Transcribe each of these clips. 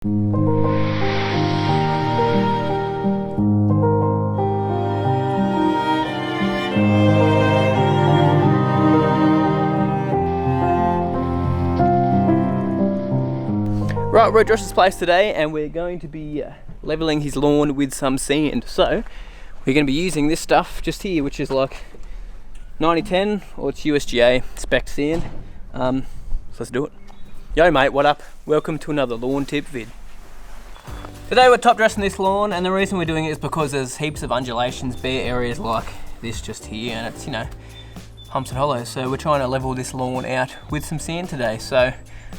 Right, we're at Josh's place today and we're going to be levelling his lawn with some sand. So we're going to be using this stuff just here, which is like 9010 or it's USGA spec sand. So let's do it. Yo mate, what up? Welcome to another lawn tip vid. Today we're top dressing this lawn, and the reason we're doing it is because there's heaps of undulations, bare areas like this just here, and it's, you know, humps and hollows. So we're trying to level this lawn out with some sand today. So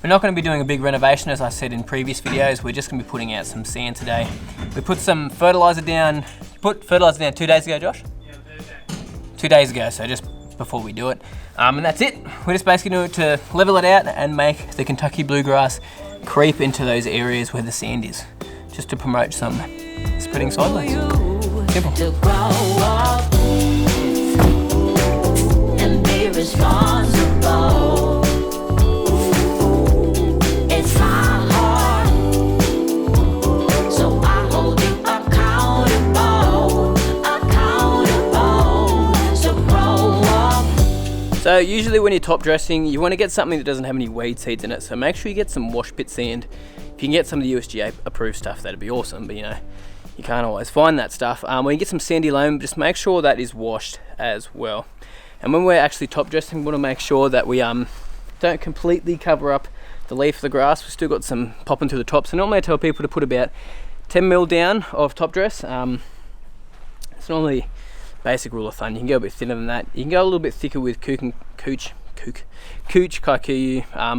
we're not going to be doing a big renovation, as I said in previous videos. We're just going to be putting out some sand today. We put some fertilizer down. You put fertilizer down 2 days ago, Josh? Yeah, Thursday. 2 days ago, so just before we do it. And that's it. We're just basically doing it to level it out and make the Kentucky Bluegrass creep into those areas where the sand is, just to promote some spreading sideways. Simple. And be responsible. It's my heart, so I hold you accountable, so grow up. So usually when you're top dressing, you want to get something that doesn't have any weed seeds in it. So make sure you get some wash pit sand. If you can get some of the USGA approved stuff, that'd be awesome. But you know, you can't always find that stuff. When you get some sandy loam, just make sure that is washed as well. And when we're actually top dressing, we want to make sure that we don't completely cover up the leaf of the grass. We've still got some popping through the top. So normally I tell people to put about 10 mil down of top dress. It's normally basic rule of thumb. You can go a bit thinner than that. You can go a little bit thicker with Kikuyu,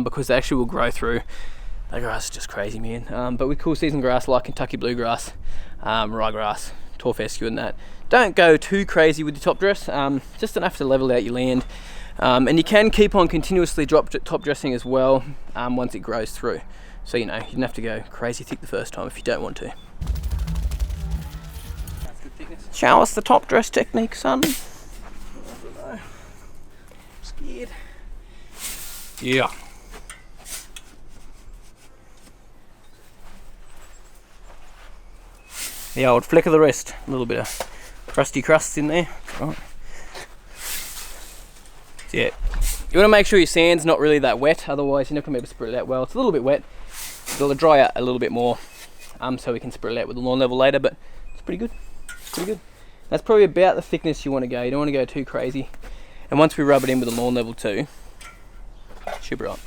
because they actually will grow through. The grass is just crazy, man. But with cool season grass like Kentucky Bluegrass, ryegrass, tall fescue and that, don't go too crazy with your top dress, just enough to level out your land. And you can keep on continuously top dressing as well once it grows through. So you know, you don't have to go crazy thick the first time if you don't want to. That's good thickness. Show us the top dress technique, son. I don't know. I'm scared. Yeah. The old flick of the wrist, a little bit of crusty crusts in there. Right. So yeah, you want to make sure your sand's not really that wet, otherwise you're not going to be able to spread it out well. It's a little bit wet, it'll dry out a little bit more, so we can spread it out with the lawn level later, but it's pretty good. It's pretty good. That's probably about the thickness you want to go. You don't want to go too crazy. And once we rub it in with the lawn level too, should be right.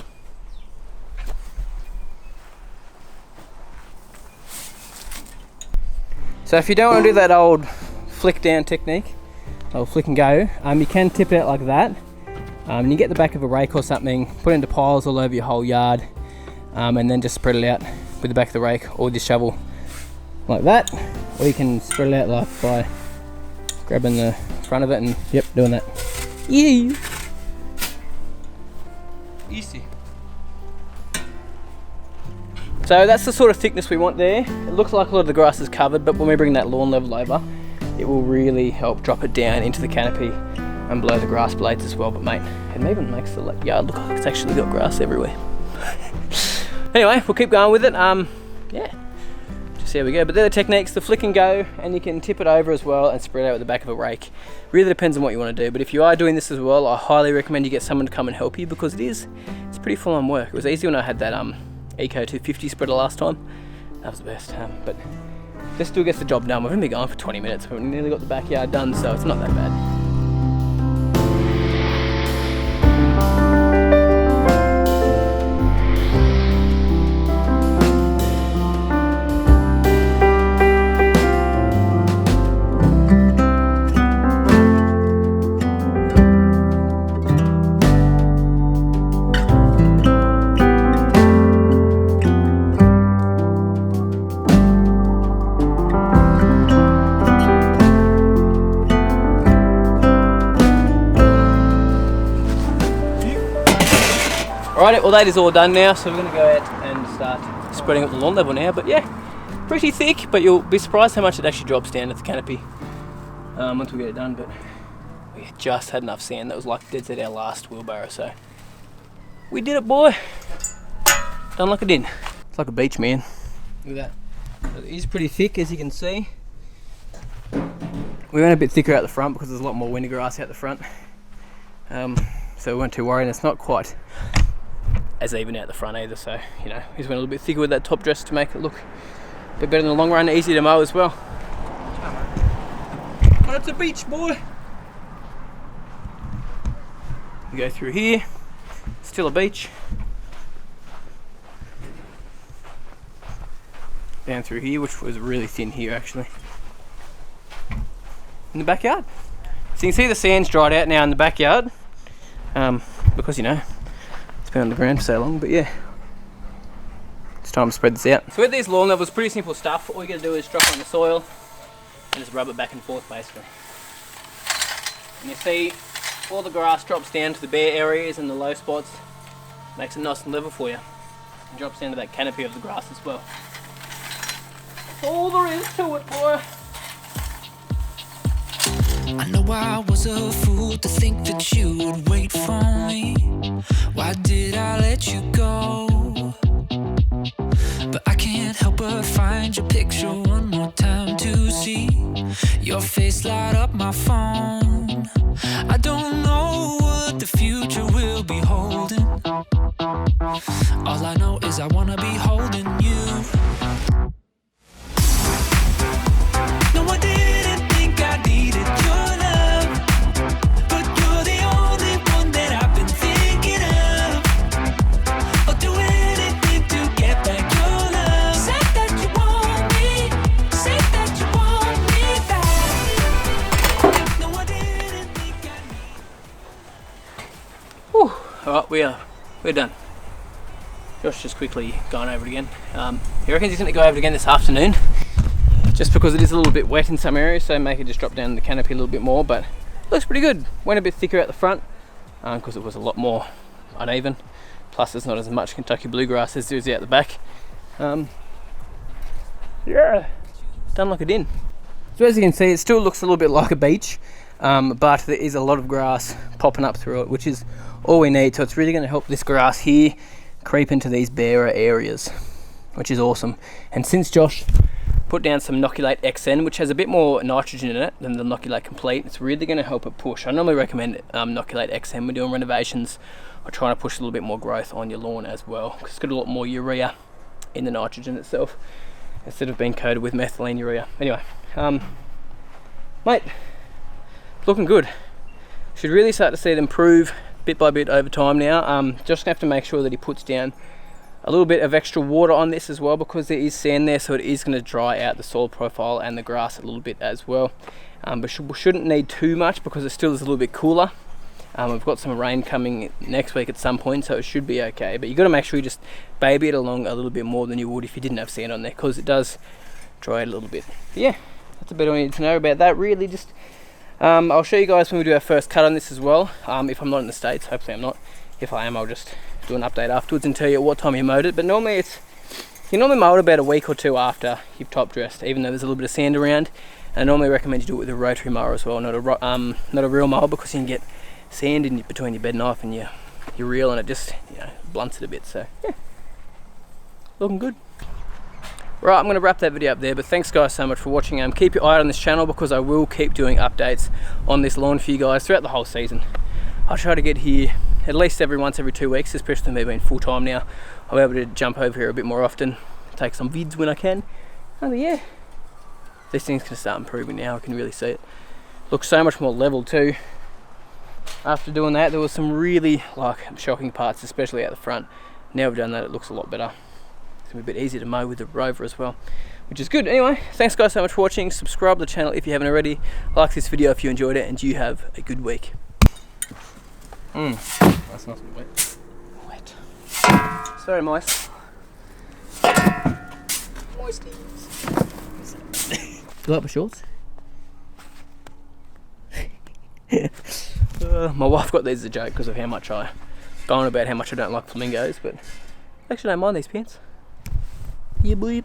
So if you don't want to do that old flick down technique, or flick and go, you can tip it out like that. And you get the back of a rake or something, put it into piles all over your whole yard, and then just spread it out with the back of the rake or the shovel like that. Or you can spread it out like by grabbing the front of it and yep, doing that. Yeah. Easy. So that's the sort of thickness we want there. It looks like a lot of the grass is covered, but when we bring that lawn level over, it will really help drop it down into the canopy and below the grass blades as well. But mate, it even makes the yard look like it's actually got grass everywhere. Anyway, we'll keep going with it. Yeah, just see how we go. But they're the techniques, the flick and go, and you can tip it over as well and spread it out with the back of a rake. Really depends on what you want to do. But if you are doing this as well, I highly recommend you get someone to come and help you, because it's pretty full on work. It was easy when I had that Eco 250 spreader last time. That was the best. But this still gets the job done. We've only been going for 20 minutes, but we've nearly got the backyard done, so it's not that bad. Alright, well that is all done now, so we're going to go out and start spreading up the lawn level now. But yeah, pretty thick, but you'll be surprised how much it actually drops down at the canopy once we get it done. But we just had enough sand. That was like dead set our last wheelbarrow, so we did it, boy. Done like a din. It's like a beach, man. Look at that. It is pretty thick, as you can see. We went a bit thicker out the front because there's a lot more winter grass out the front. So we weren't too worried, and it's not quite as even out the front either, so you know, we just went a little bit thicker with that top dress to make it look a bit better in the long run, easy to mow as well. But it's a beach, boy. We go through here, still a beach. Down through here, which was really thin here actually. In the backyard. So you can see the sand's dried out now in the backyard, because you know, it's been on the ground for so long, but yeah. It's time to spread this out. So with these lawn levels, pretty simple stuff. All you gotta do is drop it on the soil and just rub it back and forth basically. And you see all the grass drops down to the bare areas and the low spots, makes it nice and level for you. And drops down to that canopy of the grass as well. That's all there is to it, boy. I know I was a fool to think that you would wait for me. Why did I let you go? But I can't help but find your picture one more time to see your face light up my phone. I don't know what the future will be holding. All I know is I wanna be holding you. No, I didn't think I needed your love, but you're the only one that I've been thinking of. I'll do anything to get back your love. Say that you want me, say that you want me back. No, I didn't think I needed. Whew. Alright, we're done. Josh just quickly gone over it again. He reckons he's going to go over it again this afternoon, just because it is a little bit wet in some areas, so make it just drop down the canopy a little bit more, but it looks pretty good. Went a bit thicker at the front because it was a lot more uneven, plus there's not as much Kentucky Bluegrass as there is out the back. Yeah, done like it in. So as you can see, it still looks a little bit like a beach, but there is a lot of grass popping up through it, which is all we need. So it's really going to help this grass here creep into these barer areas, which is awesome. And since Josh put down some Inoculate XN, which has a bit more nitrogen in it than the Inoculate Complete, it's really going to help it push. I normally recommend Inoculate XN when doing renovations or trying to push a little bit more growth on your lawn as well, because it's got a lot more urea in the nitrogen itself instead of being coated with methylene urea. Anyway, mate, looking good. Should really start to see it improve bit by bit over time now. Just gonna have to make sure that he puts down a little bit of extra water on this as well, because there is sand there, so it is going to dry out the soil profile and the grass a little bit as well. But shouldn't need too much because it still is a little bit cooler. We've got some rain coming next week at some point, so it should be okay. But you got to make sure you just baby it along a little bit more than you would if you didn't have sand on there, because it does dry it a little bit. But yeah, that's a bit all you need to know about that. Really, just I'll show you guys when we do our first cut on this as well. If I'm not in the States, hopefully I'm not. If I am, I'll just do an update afterwards and tell you what time you mowed it. But normally you normally mow it about a week or two after you've top dressed, even though there's a little bit of sand around. And I normally recommend you do it with a rotary mower as well, not a real mower, because you can get sand in between your bed knife and your reel, and it just, you know, blunts it a bit. So yeah, looking good. Right, I'm going to wrap that video up there, but thanks guys so much for watching. Keep your eye out on this channel, because I will keep doing updates on this lawn for you guys throughout the whole season. I'll try to get here at least every 2 weeks, especially me being full time now. I'll be able to jump over here a bit more often, take some vids when I can. Oh yeah, this thing's going to start improving now. I can really see it. Looks so much more level too. After doing that, there was some really shocking parts, especially out the front. Now we've done that, it looks a lot better. It's going to be a bit easier to mow with the rover as well, which is good. Anyway, thanks guys so much for watching. Subscribe to the channel if you haven't already. Like this video if you enjoyed it, and you have a good week. That's nice and wet. Wet. Sorry, moist. Moisties. You like my shorts? My wife got these as a joke because of how much I go on about how much I don't like flamingos, but I actually don't mind these pants. Yeah, boy.